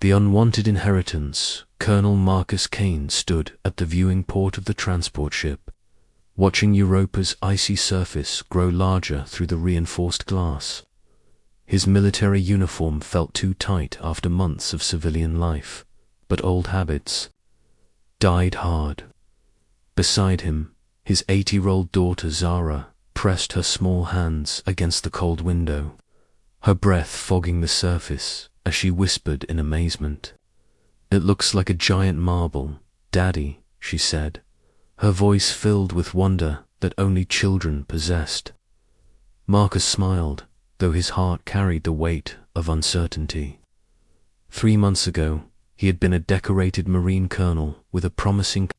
The unwanted inheritance. Colonel Marcus Kane stood at the viewing port of the transport ship, watching Europa's icy surface grow larger through the reinforced glass. His military uniform felt too tight after months of civilian life, but old habits died hard. Beside him, his 80-year-old daughter Zara pressed her small hands against the cold window, her breath fogging the surface as she whispered in amazement. "It looks like a giant marble, Daddy," she said, her voice filled with wonder that only children possessed. Marcus smiled, though his heart carried the weight of uncertainty. 3 months ago, he had been a decorated Marine colonel with a promising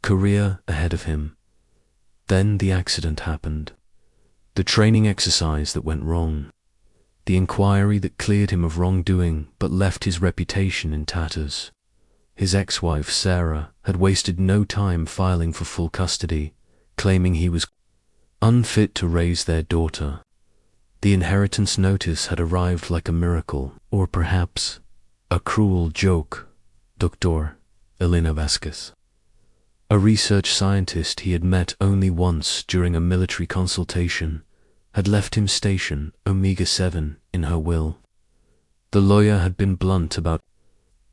career ahead of him. Then the accident happened. The training exercise that went wrong. The inquiry that cleared him of wrongdoing but left his reputation in tatters. His ex-wife, Sarah, had wasted no time filing for full custody, claiming he was unfit to raise their daughter. The inheritance notice had arrived like a miracle, or perhaps a cruel joke. Dr. Elena Vasquez, a research scientist he had met only once during a military consultation, had left him station Omega-7 in her will. The lawyer had been blunt about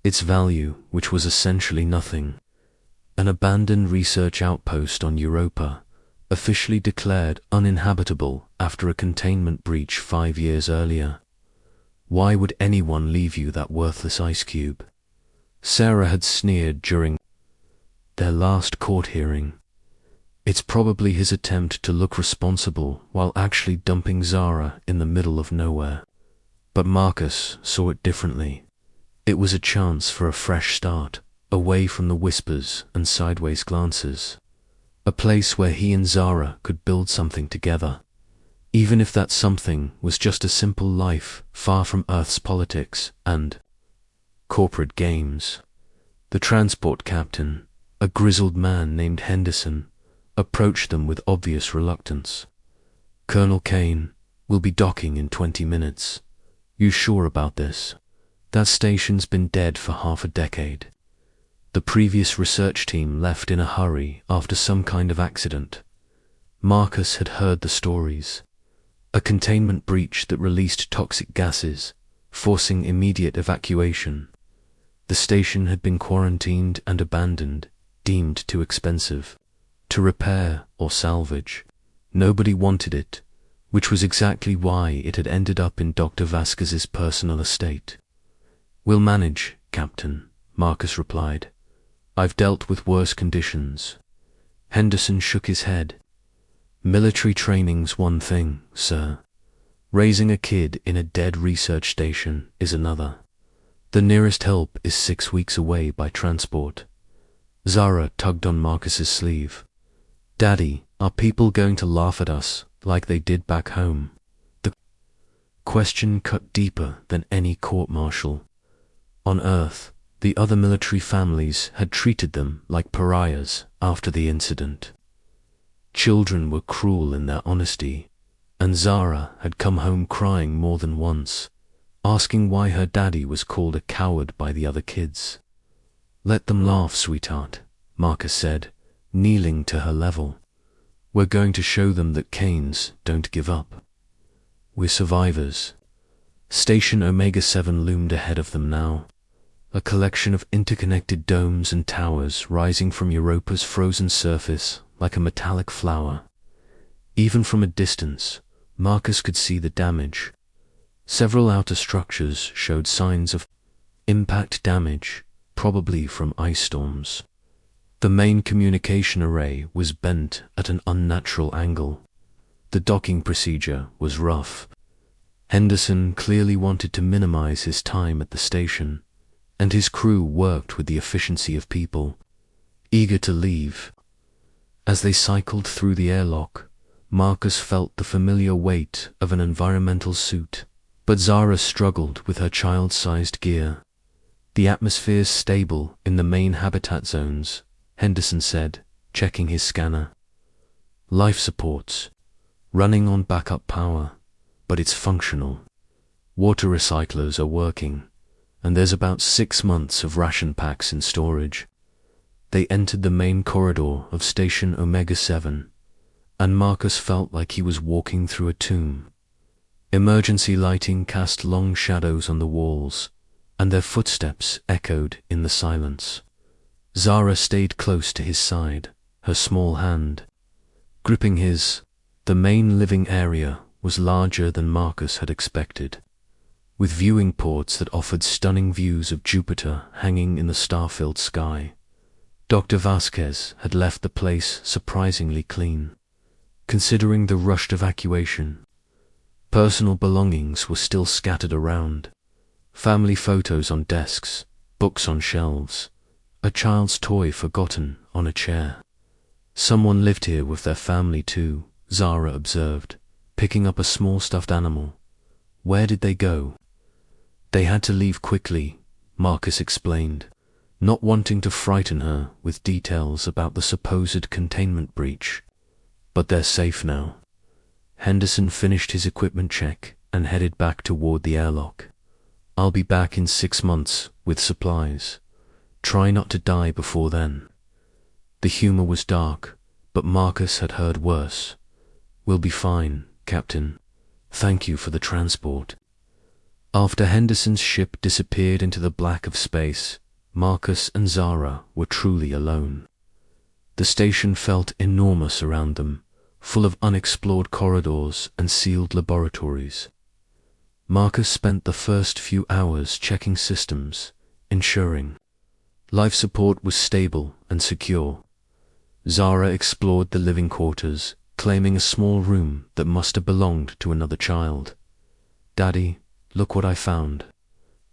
its value, which was essentially nothing. An abandoned research outpost on Europa, officially declared uninhabitable after a containment breach 5 years earlier. Why would anyone leave you that worthless ice cube? Sarah had sneered during their last court hearing. It's probably his attempt to look responsible while actually dumping Zara in the middle of nowhere. But Marcus saw it differently. It was a chance for a fresh start, away from the whispers and sideways glances. A place where he and Zara could build something together, even if that something was just a simple life far from Earth's politics and corporate games. The transport captain, a grizzled man named Henderson, approached them with obvious reluctance. "Colonel Kane, we'll be docking in 20 minutes. You sure about this? That station's been dead for half a decade. The previous research team left in a hurry after some kind of accident." Marcus had heard the stories. A containment breach that released toxic gases, forcing immediate evacuation. The station had been quarantined and abandoned, deemed too expensive to repair or salvage. Nobody wanted it, which was exactly why it had ended up in Dr. Vasquez's personal estate. "We'll manage, Captain," Marcus replied. "I've dealt with worse conditions." Henderson shook his head. "Military training's one thing, sir. Raising a kid in a dead research station is another. The nearest help is 6 weeks away by transport." Zara tugged on Marcus's sleeve. "Daddy, are people going to laugh at us like they did back home?" The question cut deeper than any court-martial. On Earth, the other military families had treated them like pariahs after the incident. Children were cruel in their honesty, and Zara had come home crying more than once, asking why her daddy was called a coward by the other kids. "Let them laugh, sweetheart," Marcus said, kneeling to her level. "We're going to show them that Kanes don't give up. We're survivors." Station Omega-7 loomed ahead of them now, a collection of interconnected domes and towers rising from Europa's frozen surface like a metallic flower. Even from a distance, Marcus could see the damage. Several outer structures showed signs of impact damage, probably from ice storms. The main communication array was bent at an unnatural angle. The docking procedure was rough. Henderson clearly wanted to minimize his time at the station, and his crew worked with the efficiency of people, eager to leave. As they cycled through the airlock, Marcus felt the familiar weight of an environmental suit, but Zara struggled with her child-sized gear. "The atmosphere's stable in the main habitat zones," Henderson said, checking his scanner. "Life supports, running on backup power, but it's functional. Water recyclers are working, and there's about 6 months of ration packs in storage. They entered the main corridor of Station Omega-7, and Marcus felt like he was walking through a tomb. Emergency lighting cast long shadows on the walls, and their footsteps echoed in the silence. Zara stayed close to his side, her small hand gripping his. The main living area was larger than Marcus had expected, with viewing ports that offered stunning views of Jupiter hanging in the star-filled sky. Dr. Vasquez had left the place surprisingly clean, considering the rushed evacuation. Personal belongings were still scattered around. Family photos on desks, books on shelves, a child's toy forgotten on a chair. Someone lived here with their family too, Zara observed, picking up a small stuffed animal. Where did they go? They had to leave quickly, Marcus explained, not wanting to frighten her with details about the supposed containment breach. But they're safe now. Henderson finished his equipment check and headed back toward the airlock. I'll be back in 6 months with supplies. Try not to die before then. The humor was dark, but Marcus had heard worse. We'll be fine, Captain. Thank you for the transport. After Henderson's ship disappeared into the black of space, Marcus and Zara were truly alone. The station felt enormous around them, full of unexplored corridors and sealed laboratories. Marcus spent the first few hours checking systems, ensuring life support was stable and secure. Zara explored the living quarters, claiming a small room that must have belonged to another child. Daddy, look what I found.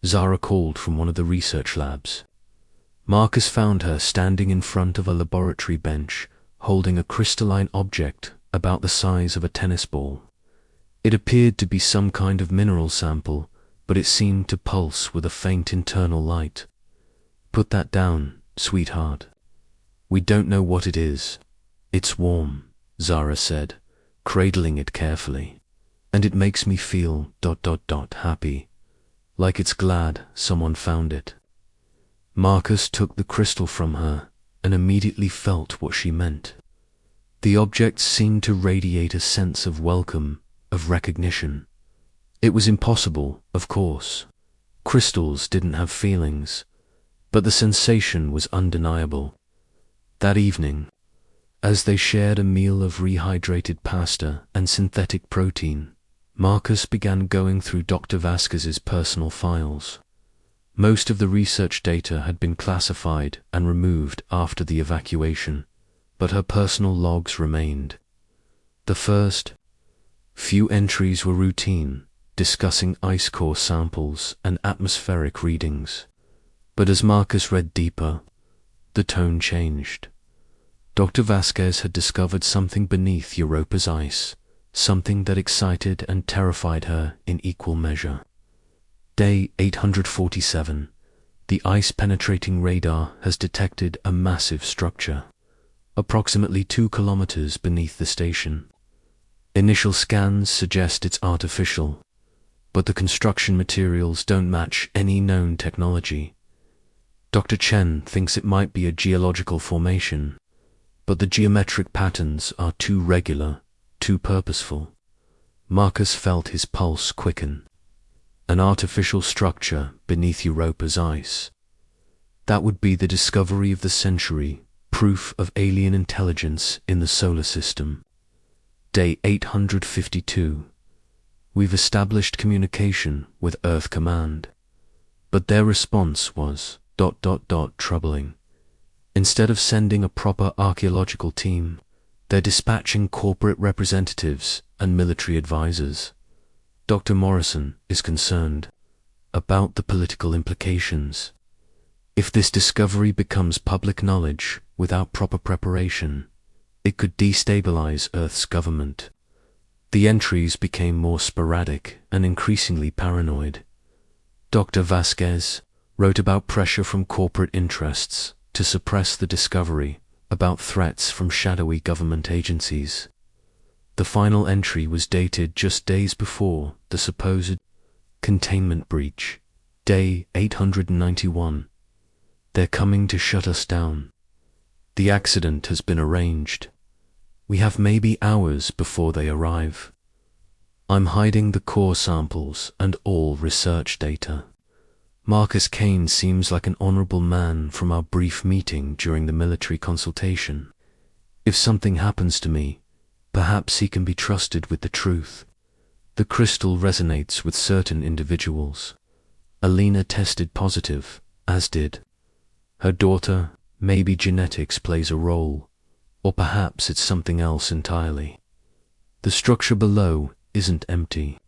Zara called from one of the research labs. Marcus found her standing in front of a laboratory bench, holding a crystalline object about the size of a tennis ball. It appeared to be some kind of mineral sample, but it seemed to pulse with a faint internal light. Put that down, sweetheart. We don't know what it is. It's warm, Zara said, cradling it carefully. And it makes me feel ... happy. Like it's glad someone found it. Marcus took the crystal from her and immediately felt what she meant. The object seemed to radiate a sense of welcome, of recognition. It was impossible, of course. Crystals didn't have feelings, but the sensation was undeniable. That evening, as they shared a meal of rehydrated pasta and synthetic protein, Marcus began going through Dr. Vasquez's personal files. Most of the research data had been classified and removed after the evacuation, but her personal logs remained. The first few entries were routine, discussing ice core samples and atmospheric readings. But as Marcus read deeper, the tone changed. Dr. Vasquez had discovered something beneath Europa's ice, something that excited and terrified her in equal measure. Day 847. The ice-penetrating radar has detected a massive structure, approximately 2 kilometers beneath the station. Initial scans suggest it's artificial, but the construction materials don't match any known technology. Dr. Chen thinks it might be a geological formation, but the geometric patterns are too regular, too purposeful. Marcus felt his pulse quicken. An artificial structure beneath Europa's ice. That would be the discovery of the century, proof of alien intelligence in the solar system. Day 852. We've established communication with Earth Command, but their response was ... troubling. Instead of sending a proper archaeological team, they're dispatching corporate representatives and military advisors. Dr. Morrison is concerned about the political implications. If this discovery becomes public knowledge without proper preparation, it could destabilize Earth's government. The entries became more sporadic and increasingly paranoid. Dr. Vasquez wrote about pressure from corporate interests to suppress the discovery, about threats from shadowy government agencies. The final entry was dated just days before the supposed containment breach, Day 891. They're coming to shut us down. The accident has been arranged. We have maybe hours before they arrive. I'm hiding the core samples and all research data. Marcus Kane seems like an honorable man from our brief meeting during the military consultation. If something happens to me, perhaps he can be trusted with the truth. The crystal resonates with certain individuals. Alina tested positive, as did her daughter. Maybe genetics plays a role, or perhaps it's something else entirely. The structure below isn't empty.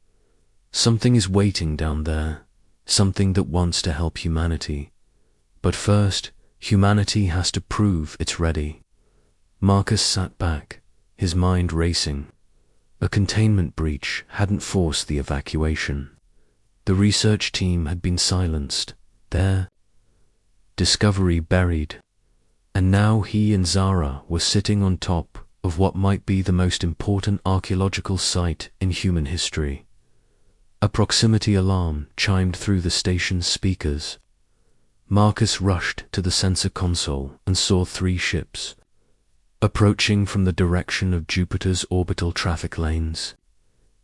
Something is waiting down there, something that wants to help humanity. But first, humanity has to prove it's ready. Marcus sat back, his mind racing. A containment breach hadn't forced the evacuation. The research team had been silenced, their discovery buried. And now he and Zara were sitting on top of what might be the most important archaeological site in human history. A proximity alarm chimed through the station's speakers. Marcus rushed to the sensor console and saw 3 ships approaching from the direction of Jupiter's orbital traffic lanes.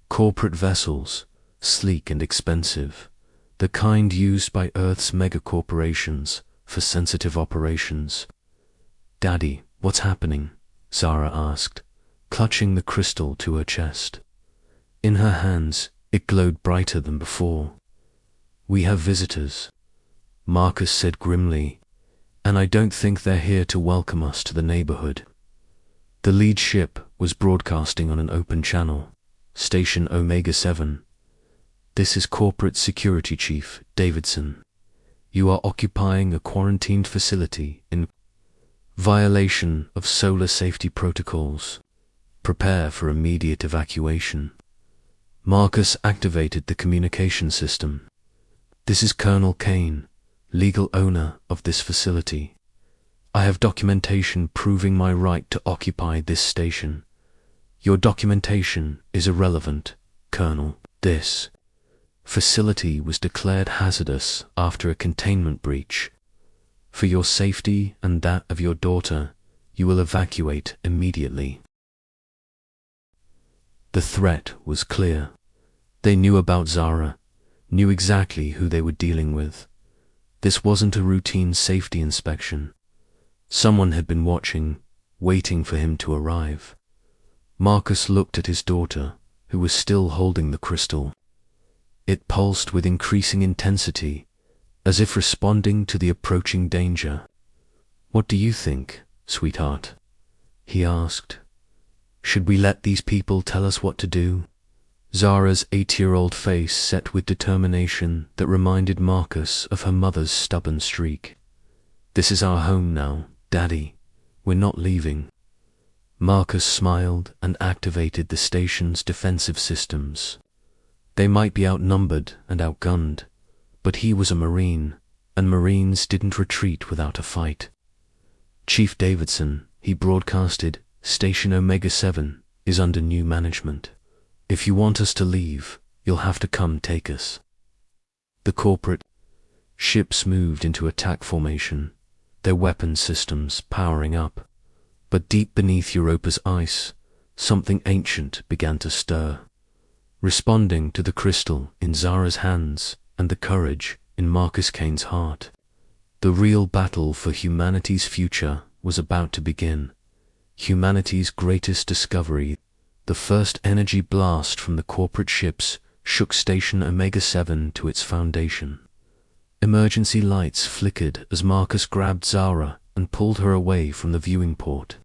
Corporate vessels, sleek and expensive, the kind used by Earth's megacorporations for sensitive operations. "Daddy, what's happening?" Zara asked, clutching the crystal to her chest. In her hands, it glowed brighter than before. "We have visitors," Marcus said grimly, "and I don't think they're here to welcome us to the neighborhood." The lead ship was broadcasting on an open channel. "Station Omega-7. This is Corporate Security Chief Davidson. You are occupying a quarantined facility in violation of solar safety protocols. Prepare for immediate evacuation." Marcus activated the communication system. "This is Colonel Kane, legal owner of this facility. I have documentation proving my right to occupy this station. Your documentation is irrelevant, Colonel. This facility was declared hazardous after a containment breach. For your safety and that of your daughter, you will evacuate immediately." The threat was clear. They knew about Zara, knew exactly who they were dealing with. This wasn't a routine safety inspection. Someone had been watching, waiting for him to arrive. Marcus looked at his daughter, who was still holding the crystal. It pulsed with increasing intensity, as if responding to the approaching danger. "What do you think, sweetheart?" he asked. "Should we let these people tell us what to do?" Zara's 8-year-old face set with determination that reminded Marcus of her mother's stubborn streak. "This is our home now, Daddy. We're not leaving." Marcus smiled and activated the station's defensive systems. They might be outnumbered and outgunned, but he was a Marine, and Marines didn't retreat without a fight. "Chief Davidson," he broadcasted, "Station Omega-7 is under new management. If you want us to leave, you'll have to come take us." The corporate ships moved into attack formation, their weapon systems powering up. But deep beneath Europa's ice, something ancient began to stir. Responding to the crystal in Zara's hands and the courage in Marcus Kane's heart, the real battle for humanity's future was about to begin. Humanity's greatest discovery, the first energy blast from the corporate ships, shook Station Omega-7 to its foundation. Emergency lights flickered as Marcus grabbed Zara and pulled her away from the viewing port.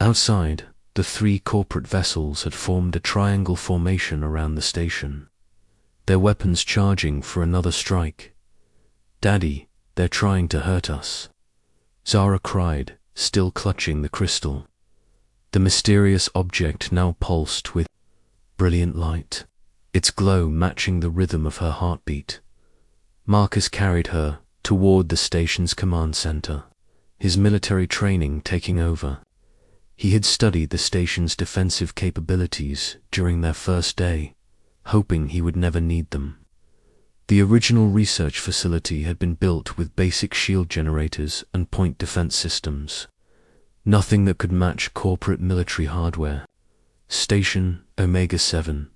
Outside, the 3 corporate vessels had formed a triangle formation around the station, their weapons charging for another strike. "Daddy, they're trying to hurt us," Zara cried, still clutching the crystal. The mysterious object now pulsed with brilliant light, its glow matching the rhythm of her heartbeat. Marcus carried her toward the station's command center, his military training taking over. He had studied the station's defensive capabilities during their first day, hoping he would never need them. The original research facility had been built with basic shield generators and point defense systems. Nothing that could match corporate military hardware. Station Omega-7.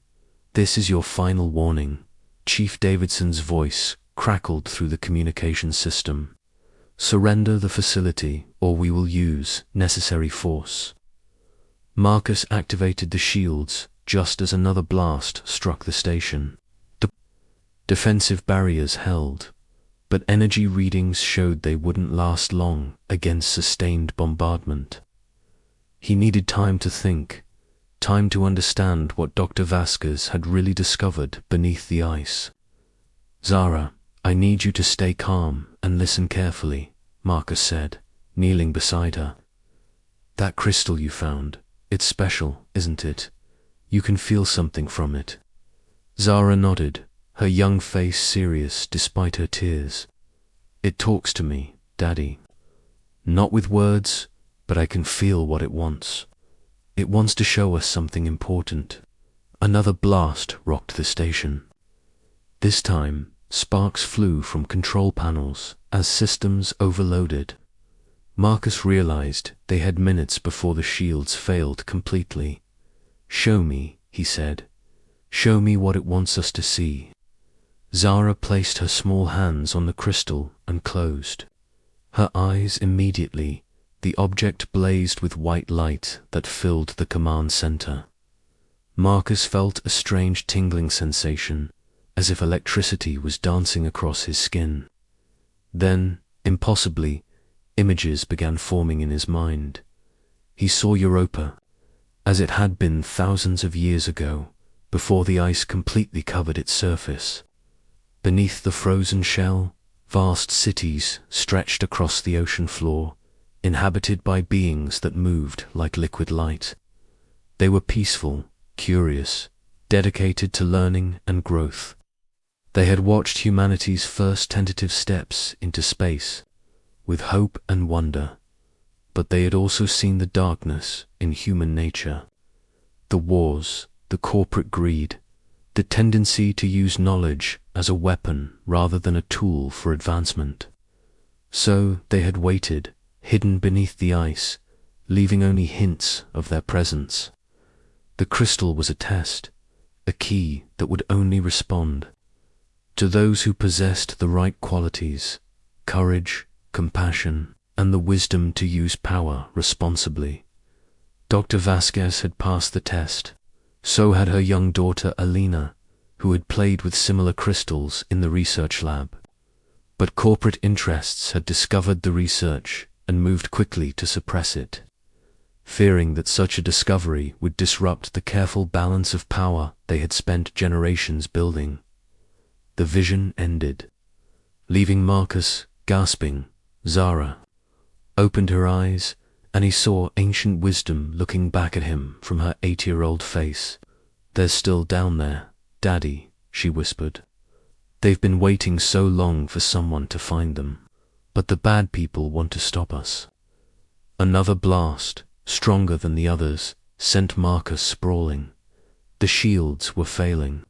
This is your final warning. Chief Davidson's voice crackled through the communication system. Surrender the facility, or we will use necessary force. Marcus activated the shields just as another blast struck the station. Defensive barriers held, but energy readings showed they wouldn't last long against sustained bombardment. He needed time to think, time to understand what Dr. Vasquez had really discovered beneath the ice. Zara, I need you to stay calm and listen carefully, Marcus said, kneeling beside her. That crystal you found, it's special, isn't it? You can feel something from it. Zara nodded, her young face serious despite her tears. It talks to me, Daddy. Not with words, but I can feel what it wants. It wants to show us something important. Another blast rocked the station. This time, sparks flew from control panels as systems overloaded. Marcus realized they had minutes before the shields failed completely. Show me, he said. Show me what it wants us to see. Zara placed her small hands on the crystal and closed. Her eyes immediately, the object blazed with white light that filled the command center. Marcus felt a strange tingling sensation, as if electricity was dancing across his skin. Then, impossibly, images began forming in his mind. He saw Europa, as it had been thousands of years ago, before the ice completely covered its surface. Beneath the frozen shell, vast cities stretched across the ocean floor, inhabited by beings that moved like liquid light. They were peaceful, curious, dedicated to learning and growth. They had watched humanity's first tentative steps into space, with hope and wonder, but they had also seen the darkness in human nature. The wars, the corporate greed, the tendency to use knowledge as a weapon rather than a tool for advancement. So they had waited, hidden beneath the ice, leaving only hints of their presence. The crystal was a test, a key that would only respond to those who possessed the right qualities, courage, compassion, and the wisdom to use power responsibly. Dr. Vasquez had passed the test. So had her young daughter Alina, who had played with similar crystals in the research lab. But corporate interests had discovered the research and moved quickly to suppress it, fearing that such a discovery would disrupt the careful balance of power they had spent generations building. The vision ended, leaving Marcus gasping. Zara opened her eyes, and he saw ancient wisdom looking back at him from her 8-year-old face. They're still down there, Daddy, she whispered. They've been waiting so long for someone to find them, but the bad people want to stop us. Another blast, stronger than the others, sent Marcus sprawling. The shields were failing.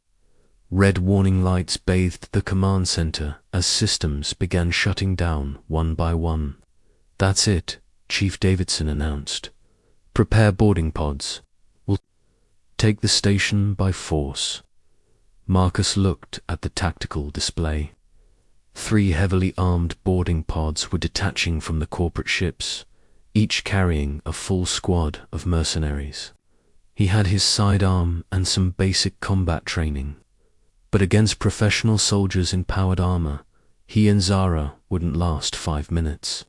Red warning lights bathed the command center as systems began shutting down one by one. That's it, Chief Davidson announced. Prepare boarding pods. We'll take the station by force. Marcus looked at the tactical display. 3 heavily armed boarding pods were detaching from the corporate ships, each carrying a full squad of mercenaries. He had his sidearm and some basic combat training, but against professional soldiers in powered armor, he and Zara wouldn't last 5 minutes.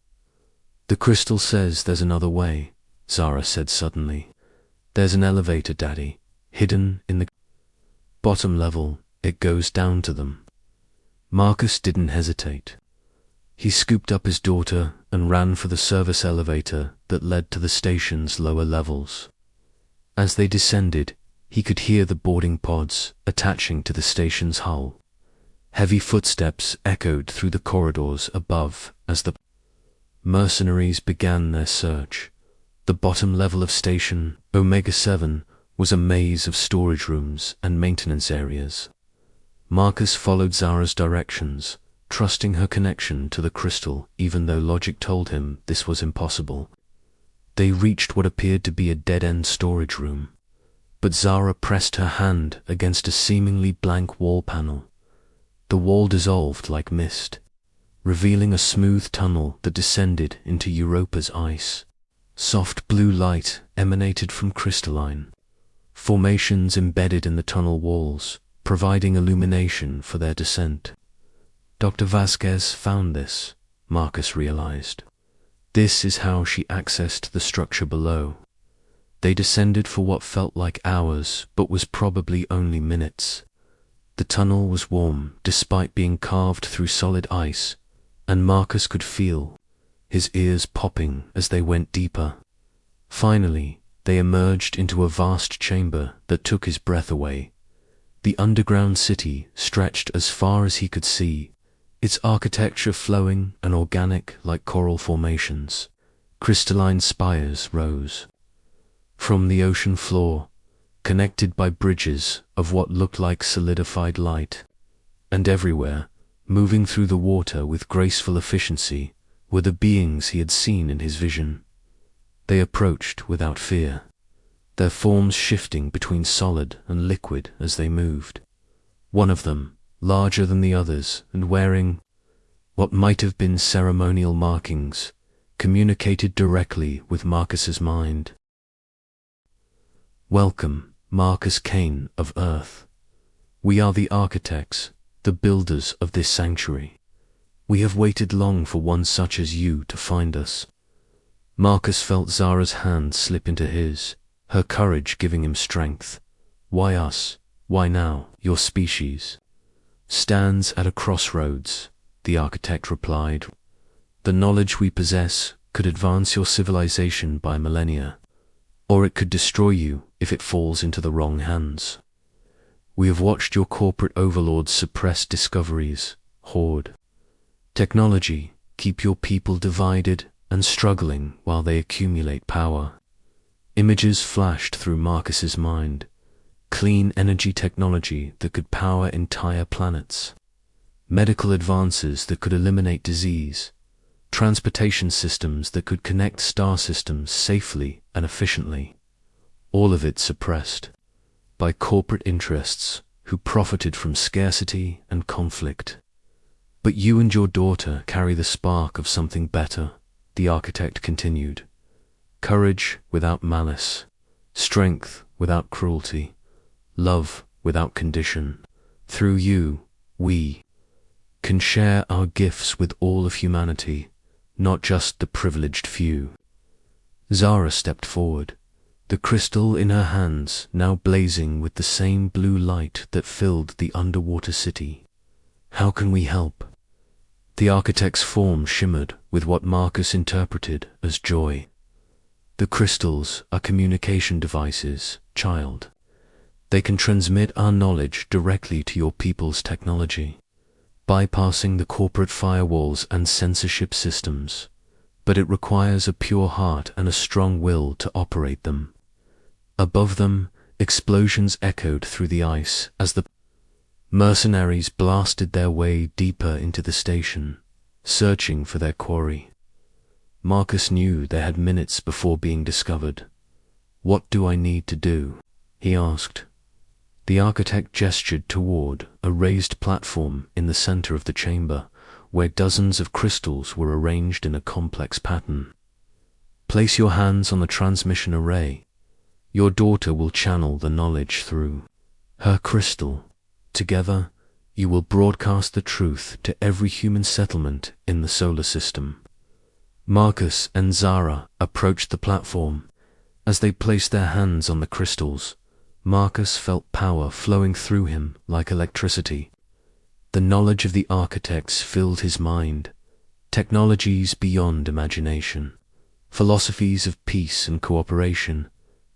The crystal says there's another way, Zara said suddenly. There's an elevator, Daddy, hidden in the bottom level. It goes down to them. Marcus didn't hesitate. He scooped up his daughter and ran for the service elevator that led to the station's lower levels. As they descended, he could hear the boarding pods attaching to the station's hull. Heavy footsteps echoed through the corridors above as the mercenaries began their search. The bottom level of station Omega-7 was a maze of storage rooms and maintenance areas. Marcus followed Zara's directions, trusting her connection to the crystal even though logic told him this was impossible. They reached what appeared to be a dead-end storage room, but Zara pressed her hand against a seemingly blank wall panel. The wall dissolved like mist, revealing a smooth tunnel that descended into Europa's ice. Soft blue light emanated from crystalline formations embedded in the tunnel walls, providing illumination for their descent. Dr. Vasquez found this, Marcus realized. This is how she accessed the structure below. They descended for what felt like hours, but was probably only minutes. The tunnel was warm, despite being carved through solid ice, and Marcus could feel his ears popping as they went deeper. Finally, they emerged into a vast chamber that took his breath away. The underground city stretched as far as he could see, its architecture flowing and organic like coral formations. Crystalline spires rose from the ocean floor, connected by bridges of what looked like solidified light. And everywhere, moving through the water with graceful efficiency, were the beings he had seen in his vision. They approached without fear, their forms shifting between solid and liquid as they moved. One of them, larger than the others and wearing what might have been ceremonial markings, communicated directly with Marcus's mind. "Welcome, Marcus Kane of Earth. We are the architects, the builders of this sanctuary. We have waited long for one such as you to find us." Marcus felt Zara's hand slip into his, her courage giving him strength. "Why us? Why now? Your species stands at a crossroads," the architect replied. "The knowledge we possess could advance your civilization by millennia, or it could destroy you if it falls into the wrong hands. We have watched your corporate overlords suppress discoveries, hoard technology, keep your people divided and struggling while they accumulate power." Images flashed through Marcus's mind. Clean energy technology that could power entire planets. Medical advances that could eliminate disease. Transportation systems that could connect star systems safely and efficiently. All of it suppressed by corporate interests who profited from scarcity and conflict. "But you and your daughter carry the spark of something better," the architect continued. "Courage without malice, strength without cruelty, love without condition. Through you, we can share our gifts with all of humanity, not just the privileged few." Zara stepped forward, the crystal in her hands now blazing with the same blue light that filled the underwater city. "How can we help?" The architect's form shimmered with what Marcus interpreted as joy. "The crystals are communication devices, child. They can transmit our knowledge directly to your people's technology, bypassing the corporate firewalls and censorship systems. But it requires a pure heart and a strong will to operate them." Above them, explosions echoed through the ice as the mercenaries blasted their way deeper into the station, searching for their quarry. Marcus knew they had minutes before being discovered. "What do I need to do?" he asked. The architect gestured toward a raised platform in the center of the chamber, where dozens of crystals were arranged in a complex pattern. "Place your hands on the transmission array. Your daughter will channel the knowledge through her crystal. Together, you will broadcast the truth to every human settlement in the solar system." Marcus and Zara approached the platform. As they placed their hands on the crystals, Marcus felt power flowing through him like electricity. The knowledge of the architects filled his mind, technologies beyond imagination, philosophies of peace and cooperation,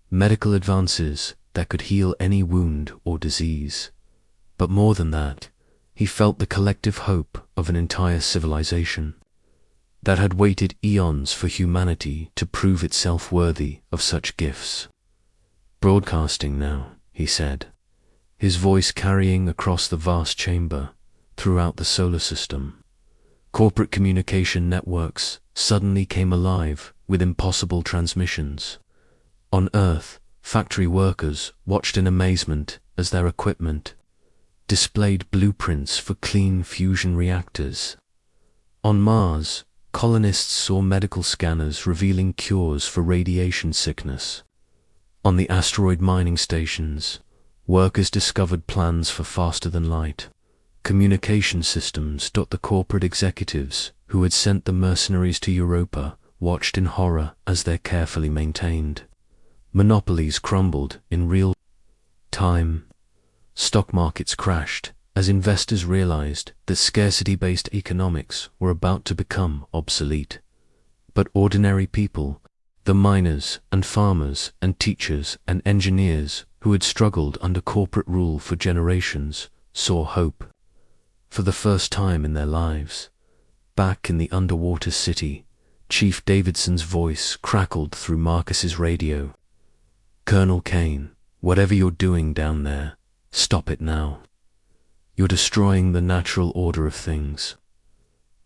medical advances that could heal any wound or disease. But more than that, he felt the collective hope of an entire civilization that had waited eons for humanity to prove itself worthy of such gifts. "Broadcasting now," he said. his voice carrying across the vast chamber throughout the solar system. Corporate communication networks suddenly came alive with impossible transmissions. On Earth, factory workers watched in amazement as their equipment displayed blueprints for clean fusion reactors. On Mars, colonists saw medical scanners revealing cures for radiation sickness. On the asteroid mining stations, workers discovered plans for faster-than-light communication systems. The corporate executives who had sent the mercenaries to Europa watched in horror as their carefully maintained monopolies crumbled in real time. Stock markets crashed as investors realized that scarcity-based economics were about to become obsolete. But ordinary people, the miners and farmers and teachers and engineers who had struggled under corporate rule for generations, saw hope. For the first time in their lives, back in the underwater city, Chief Davidson's voice crackled through Marcus's radio. "Colonel Kane, whatever you're doing down there, stop it now. You're destroying the natural order of things."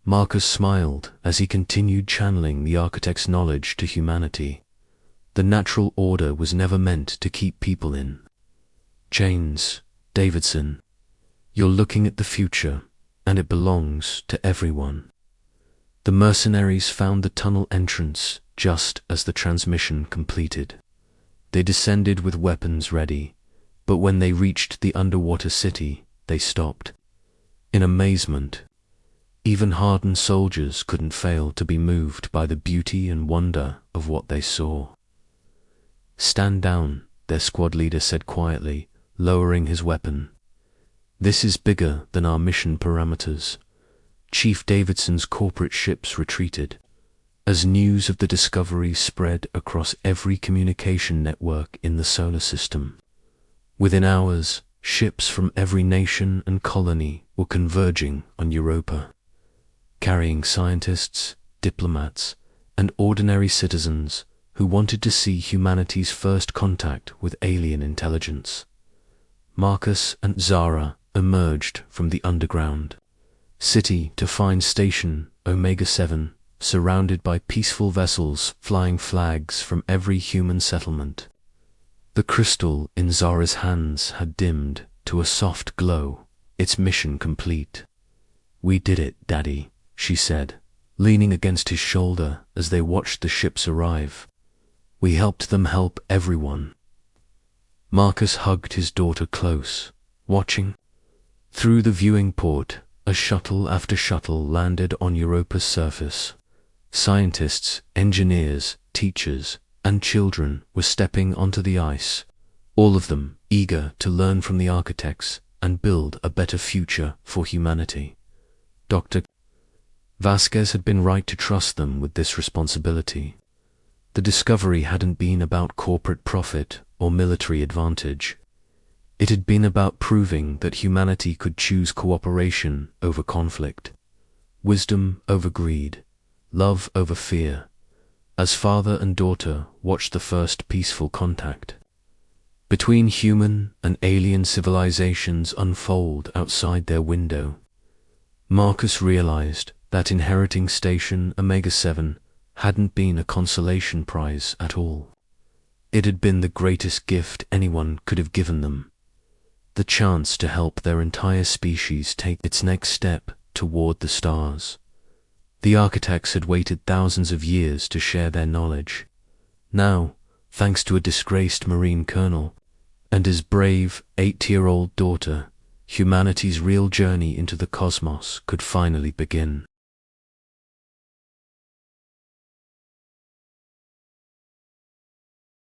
Marcus smiled as he continued channeling the architect's knowledge to humanity. The natural order was never meant to keep people in chains, Davidson. You're looking at the future, and it belongs to everyone. The mercenaries found the tunnel entrance just as the transmission completed. They descended with weapons ready, but when they reached the underwater city, they stopped. In amazement, even hardened soldiers couldn't fail to be moved by the beauty and wonder of what they saw. "Stand down," their squad leader said quietly, lowering his weapon. "This is bigger than our mission parameters." Chief Davidson's corporate ships retreated as news of the discovery spread across every communication network in the solar system. Within hours, ships from every nation and colony were converging on Europa, carrying scientists, diplomats, and ordinary citizens who wanted to see humanity's first contact with alien intelligence. Marcus and Zara emerged from the underground city to find Station Omega-7 surrounded by peaceful vessels flying flags from every human settlement. The crystal in Zara's hands had dimmed to a soft glow, its mission complete. "We did it, Daddy," she said, leaning against his shoulder as they watched the ships arrive. "We helped them help everyone." Marcus hugged his daughter close, watching. Through the viewing port, a shuttle after shuttle landed on Europa's surface. Scientists, engineers, teachers, and children were stepping onto the ice, all of them eager to learn from the architects and build a better future for humanity. Dr. Vasquez had been right to trust them with this responsibility. The discovery hadn't been about corporate profit or military advantage. It had been about proving that humanity could choose cooperation over conflict, wisdom over greed, love over fear, as father and daughter watched the first peaceful contact between human and alien civilizations unfold outside their window. Marcus realized that inheriting Station Omega-7 hadn't been a consolation prize at all. It had been the greatest gift anyone could have given them, the chance to help their entire species take its next step toward the stars. The architects had waited thousands of years to share their knowledge. Now, thanks to a disgraced Marine colonel and his brave 8-year-old daughter, humanity's real journey into the cosmos could finally begin.